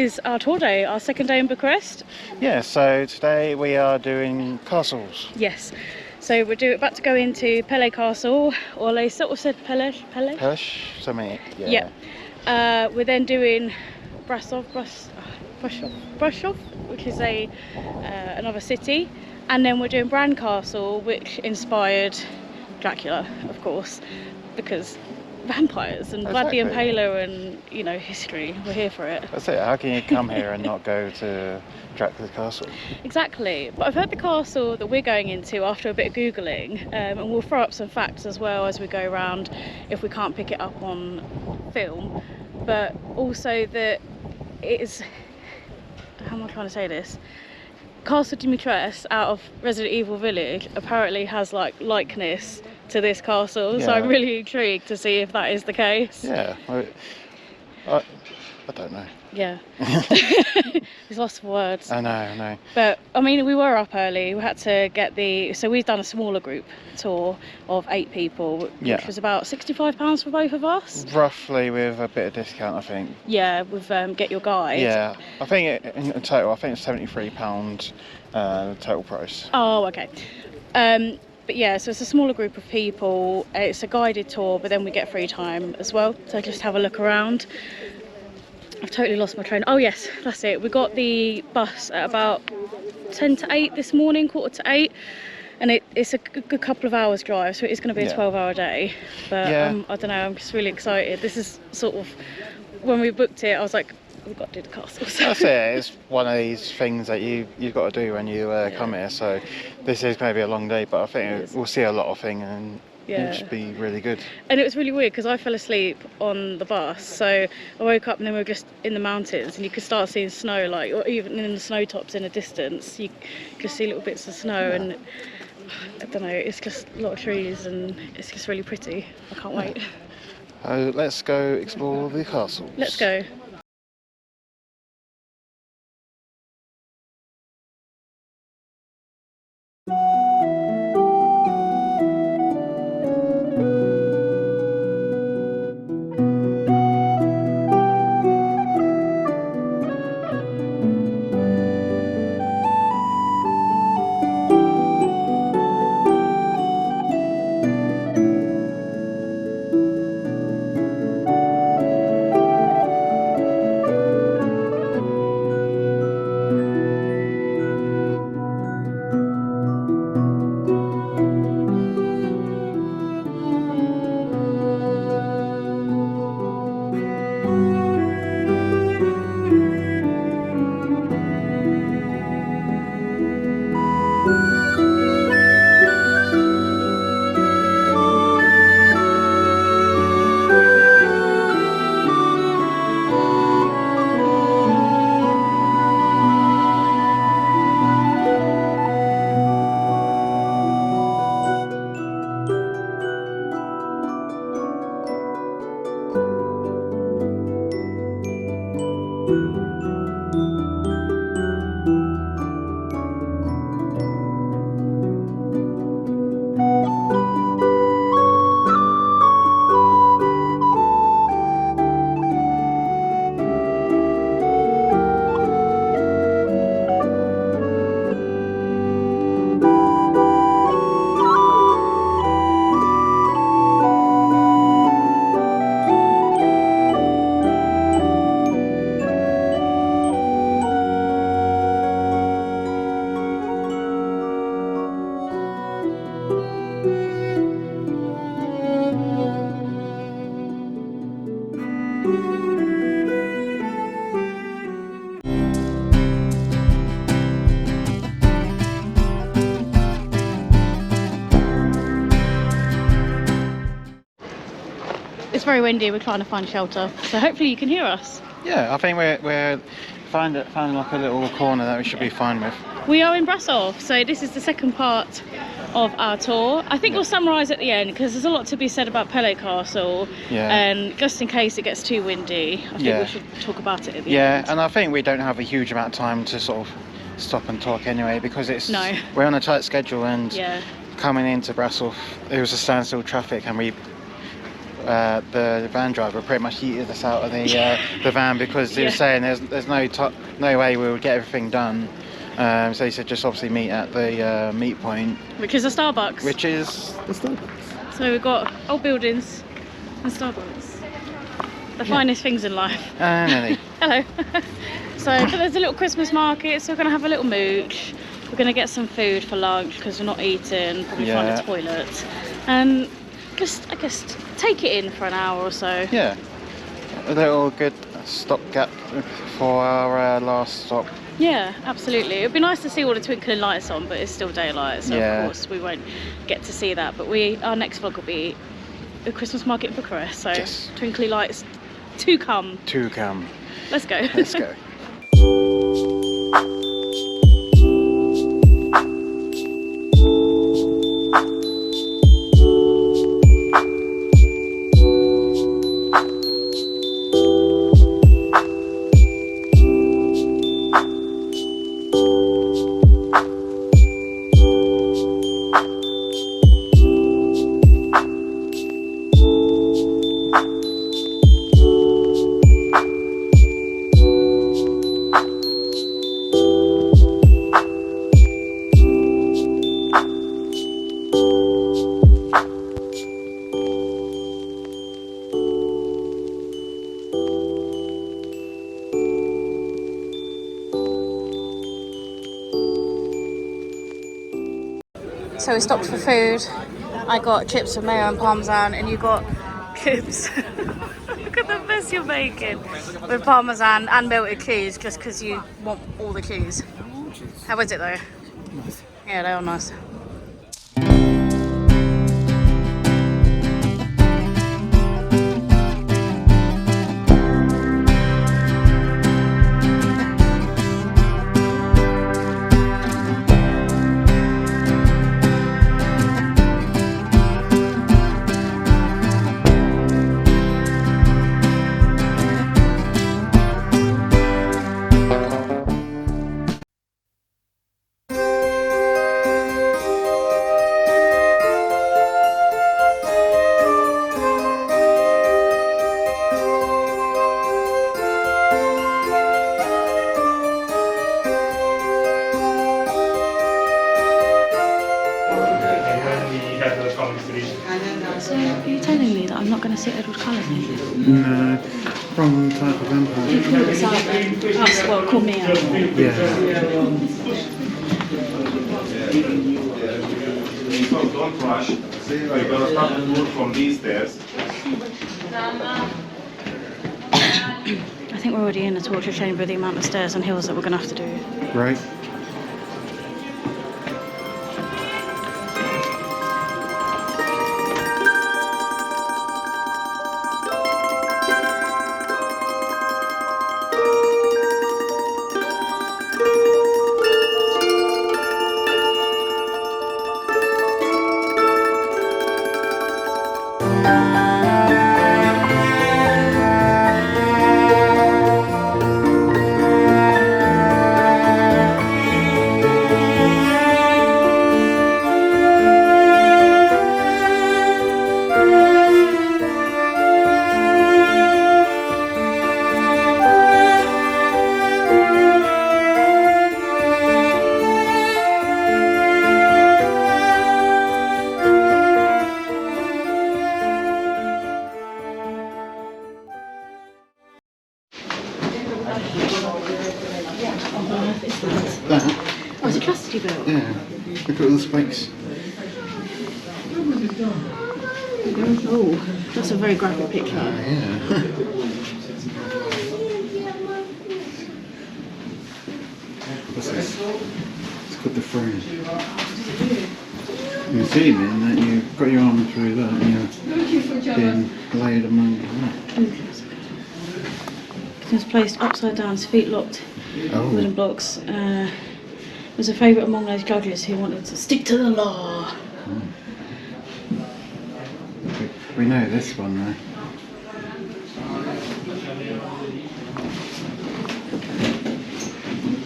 is our tour day, our second day in Bucharest. Yeah, so today we are doing castles. Yes. So we're about to go into Peleș Castle, or they sort of said Peleș? Peleș, something, yeah. We're then doing Brașov, which is another city, and then we're doing Bran Castle, which inspired Dracula, of course, because vampires and Vlad the Impaler and, you know, history. We're here for it. That's it. How can you come here and not go to Dracula's castle? Exactly. But I've heard the castle that we're going into after a bit of Googling, and we'll throw up some facts as well as we go around if we can't pick it up on film. But also that it is, how am I trying to say this? Castle Dimitrescu out of Resident Evil Village apparently has like likeness to this castle, so I'm really intrigued to see if that is the case. Yeah, I don't know. Yeah. There's lots of words. I know. But I mean, we were up early. We had to get so we've done a smaller group tour of 8 people, which was about £65 for both of us. Roughly, with a bit of discount, I think. Yeah, with Get Your Guide. Yeah, I think in total, I think it's £73 total price. Oh, okay. But yeah, so it's a smaller group of people. It's a guided tour, but then we get free time as well. So just have a look around. I've totally lost my train. Oh yes, that's it. We got the bus at about 10 to 8 this morning, 7:45, and it's a good couple of hours drive, so it is going to be a 12-hour day. But I don't know, I'm just really excited. This is sort of, when we booked it, I was like, we've got to do the castles. That's it. It's one of these things that you've got to do when you come here. So this is going to be a long day, but I think we'll see a lot of things and it should be really good. And it was really weird because I fell asleep on the bus, so I woke up and then we were just in the mountains, and you could start seeing snow, like, or even in the snow tops in the distance you could see little bits of snow. And I don't know, it's just a lot of trees and it's just really pretty. I can't wait. Let's go explore the castles. Let's go. It's very windy, we're trying to find shelter, so hopefully you can hear us. Yeah, I think we're finding like a little corner that we should be fine with. We are in Brașov, so this is the second part of our tour. I think we'll summarise at the end because there's a lot to be said about Peleș Castle, and just in case it gets too windy, I think we should talk about it at the end. Yeah, and I think we don't have a huge amount of time to sort of stop and talk anyway, because we're on a tight schedule, and coming into Brașov it was a standstill traffic, and the van driver pretty much yeeted us out of the van because he was saying there's no way we would get everything done. So he said just obviously meet at the meet point. Which is a Starbucks. Which is the Starbucks. So we've got old buildings and Starbucks. The finest things in life. Nelly. Hello. So there's a little Christmas market, so we're going to have a little mooch. We're going to get some food for lunch because we're not eating, probably find a toilet. And just, I guess, take it in for an hour or so. Yeah. A little good stopgap for our last stop. Yeah, absolutely. It'd be nice to see all the twinkling lights on, but it's still daylight, so of course we won't get to see that. But our next vlog will be the Christmas market in Bucharest, so twinkly lights to come. To come. Let's go. Let's go. So we stopped for food. I got chips with mayo and parmesan, and you got chips. Look at the mess you're making with parmesan and melted cheese, just because you want all the cheese. How is it though? Nice. Yeah, they are nice. So are you telling me that I'm not going to see Edward Cullen? No, wrong type of vampire. You call us out. Us, well, call me out. Yeah. Don't rush. We're going to start the tour from these stairs. I think we're already in the torture chamber, the amount of stairs and hills that we're going to have to do. Right. Oh, is it chastity belt? Yeah. Look at all the spikes. Oh, that's a very graphic picture. Yeah. What's this? It's called the throne. You see then that you've got your arm through that and you're being laid among that. It was placed upside down, his feet locked, Oh. wooden blocks. Was a favourite among those judges who wanted to stick to the law. We know this one though.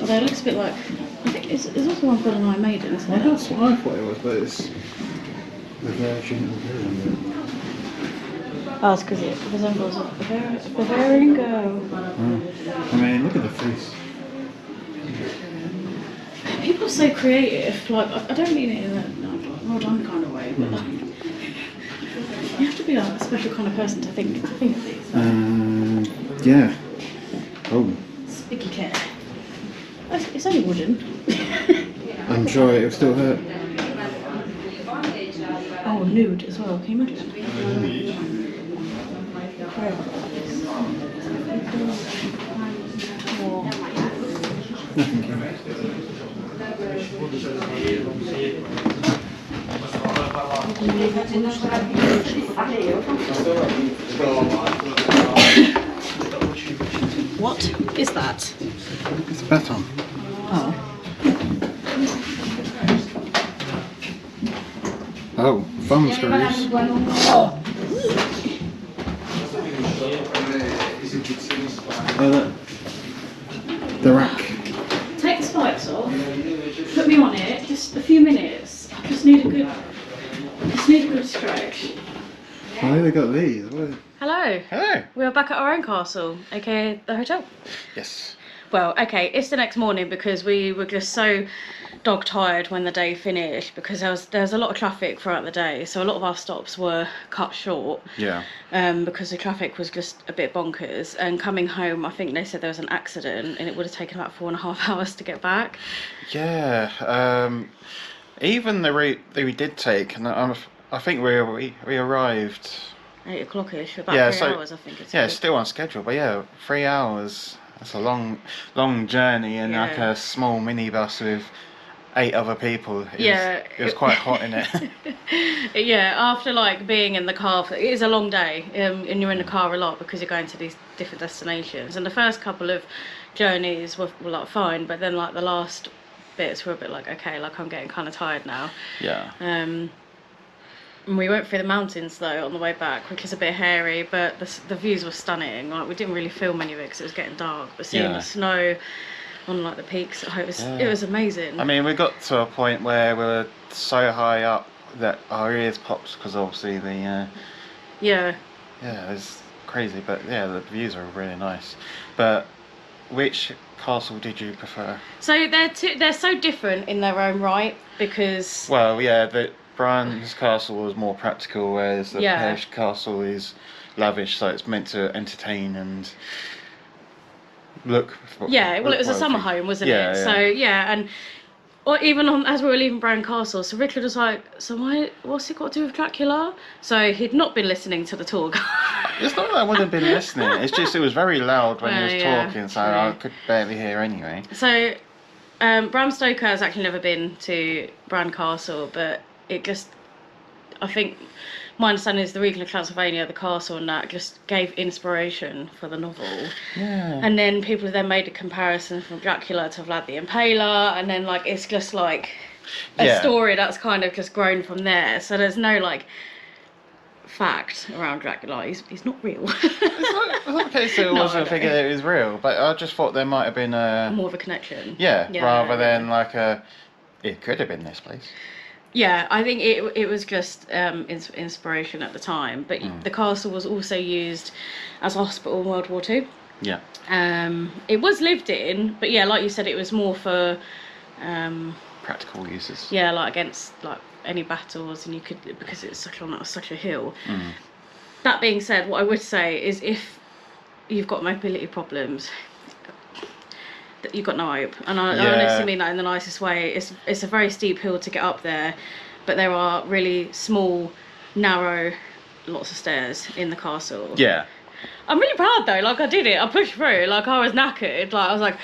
Although it looks a bit like, I think it's also one called an Iron Maiden, isn't Well, it? that's what I thought it was, but it's the Virgin of Heaven. Oh, it's because it resembles a Bavarian girl. I mean, look at the face. People are so creative. Like, I don't mean it in a well done kind of way, but like, you have to be like a special kind of person to think of these. Yeah. Oh. Sticky cat. It's only wooden. I'm sure it'll still hurt. Oh, nude as well. Can you imagine? Oh. What is that? It's a baton. Oh. Oh, thumb screws. Oh. Oh, look. The rack. Take the spikes off. Put me on it. Just a few minutes. I just need a good stretch. Oh, they got these. What? Hello. Hello. We are back at our own castle, aka the hotel. Yes. Well, okay, it's the next morning because we were just so dog tired when the day finished because there was a lot of traffic throughout the day, so a lot of our stops were cut short. Yeah. Because the traffic was just a bit bonkers. And coming home, I think they said there was an accident and it would have taken about 4.5 hours to get back. Yeah. Even the route that we did take, and I think we arrived 8 o'clock-ish, about 3 hours, I think it's. Yeah, it's still on schedule, but yeah, 3 hours. That's a long journey in like a small minibus with 8 other people. It was quite hot in it. Yeah, after like being in the car, it is a long day, and you're in the car a lot because you're going to these different destinations. And the first couple of journeys were like fine, but then like the last bits were a bit like, okay, like I'm getting kind of tired now. Yeah. And we went through the mountains though on the way back, which is a bit hairy, but the views were stunning. Like we didn't really film any of it because it was getting dark, but seeing the snow on like the peaks, it was amazing. I mean, we got to a point where we were so high up that our ears popped because obviously the yeah, it was crazy, but yeah, the views are really nice. But which castle did you prefer? So they're so different in their own right because the Bran's Castle was more practical, whereas the Peleș Castle is lavish, so it's meant to entertain and look. It was a summer home, wasn't it? Yeah. So and or even as we were leaving Bran Castle, so Richard was like, "So what's it got to do with Dracula?" So he'd not been listening to the tour guide. It's not that I wouldn't have been listening. It's just it was very loud when he was talking, so I could barely hear anyway. So Bram Stoker has actually never been to Bran Castle, but it just, I think, my understanding is the Regal of Transylvania, the castle and that, just gave inspiration for the novel. Yeah. And then people have then made a comparison from Dracula to Vlad the Impaler, and then like it's just like a story that's kind of just grown from there. So there's no like fact around Dracula. He's not real. It's not the case that it wasn't figured it was real, but I just thought there might have been more of a connection. Rather than like it could have been this place. Yeah, I think it was just inspiration at the time, but the castle was also used as a hospital in World War II. Yeah. It was lived in, but yeah, like you said, it was more for practical uses. Yeah, like against like any battles, and you could, because it's such a hill. That being said, what I would say is if you've got mobility problems, you've got no hope, and I honestly mean that in the nicest way. It's a very steep hill to get up there, but there are really small, narrow, lots of stairs in the castle. Yeah. I'm really proud though. Like I did it. I pushed through. Like I was knackered. Like I was like,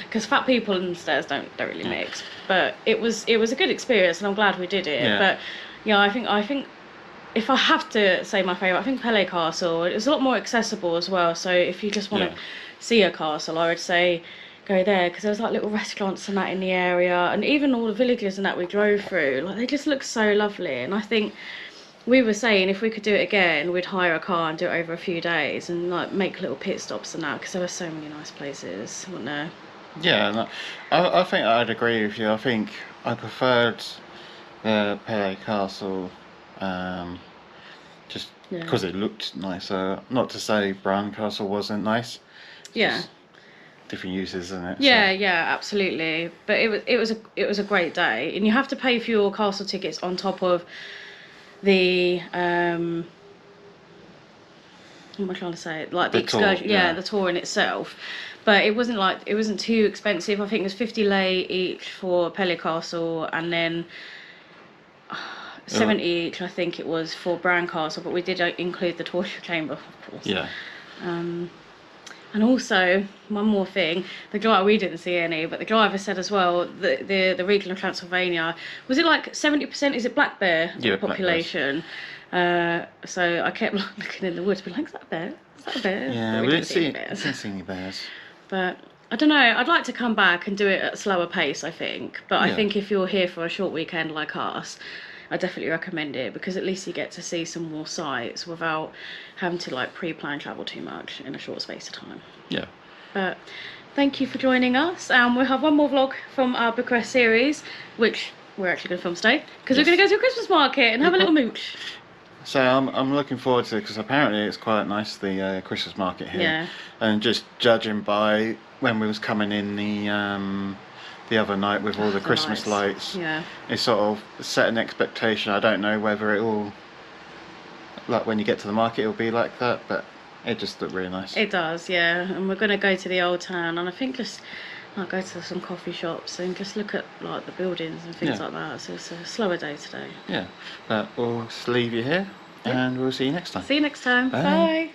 because fat people and stairs don't really mix. But it was a good experience, and I'm glad we did it. But yeah, I think if I have to say my favourite, I think Peleș Castle. It's a lot more accessible as well. So if you just want to see a castle, I would say go there, because there was like little restaurants and that in the area, and even all the villages and that we drove through, like they just look so lovely. And I think we were saying if we could do it again, we'd hire a car and do it over a few days and like make little pit stops and that, because there were so many nice places, weren't there? Yeah, no, I think I'd agree with you. I think I preferred the Peleș Castle just Yeah. because it looked nicer. Not to say Bran Castle wasn't nice. Yeah. Just different uses, isn't it? Yeah, So, yeah, absolutely. But it was a great day, and you have to pay for your castle tickets on top of the what am I trying to say? Like the The tour, excursion, yeah, yeah. the tour in itself. But it wasn't too expensive. I think it was 50 lei each for Peleș Castle, and then 70 each, I think it was, for Bran Castle. But we did include the torture chamber, of course. yeah. And also, one more thing, the driver, we didn't see any, but the driver said as well that the region of Transylvania, was it like 70%, is it black bear Yeah, population? So I kept looking in the woods, but like, is that a bear? Is that a bear? Yeah, But we didn't see bears. any bears. But I don't know, I'd like to come back and do it at a slower pace, I think. But I Yeah. think if you're here for a short weekend like us, I definitely recommend it, because at least you get to see some more sites without having to like pre-plan travel too much in a short space of time. Yeah. But thank you for joining us, and we'll have one more vlog from our Bucharest series, which we're actually going to film today, because we're Yes. going to go to a Christmas market and have a little mooch. So I'm looking forward to it, because apparently it's quite nice, the Christmas market here. Yeah. And just judging by when we was coming in the other night with all the Christmas lights, Yeah. it sort of set an expectation. I don't know whether it will, like when you get to the market, it'll be like that, but it just looked really nice. It does, yeah. And we're going to go to the old town, and I think just I'll go to some coffee shops and just look at like the buildings and things Yeah. like that. So it's a slower day today. Yeah, but we'll just leave you here, and we'll see you next time. See you next time. Bye. Bye.